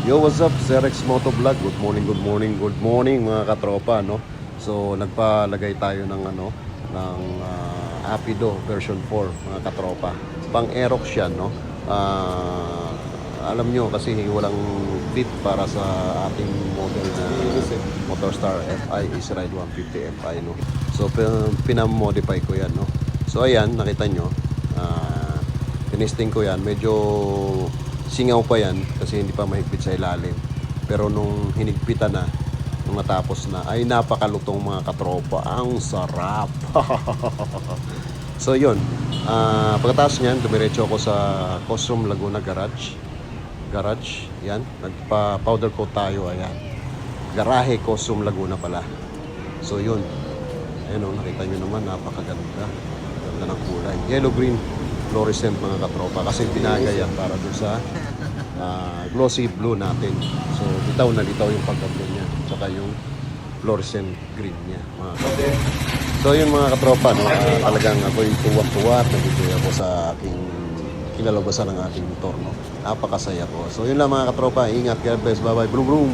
Yo, what's up? Zerex Motovlog. Good morning, good morning, good morning mga katropa, no? So, nagpalagay tayo ng Apido version 4 mga katropa. Pang Aerox yan, no? Alam nyo kasi walang fit para sa ating model na Motorstar FI is Ride 150 FI, no? So, pinamodify ko yan, no? So, ayan, nakita nyo. Tinesting ko yan. Medyo singaw pa yan kasi hindi pa mahigpit sa ilalim, pero nung hinigpitan na, nung natapos na, ay napakalutong mga katropa, ang sarap. So yun, pagkatapos nyan dumiretso ako sa Cosrum Laguna Garage, yan, nagpa powder coat tayo, ayan, garahe Cosrum Laguna pala. So yun, ayun o, nakita nyo naman, napakaganda, ganda ng kulay, yellow green fluorescent mga katropa, kasi binagay yan para dun sa glossy blue natin. So bitaw na bitaw yung pagka-blue niya, tsaka yung fluorescent green niya mga katropa. So yun mga katropa, no? Talagang ako'y tuwang-tuwa at nabigay ako sa aking kinalabasan ng aking motor, no? Napakasaya ko. So yun lang mga katropa, ingat, God bless, bye bye, brum brum.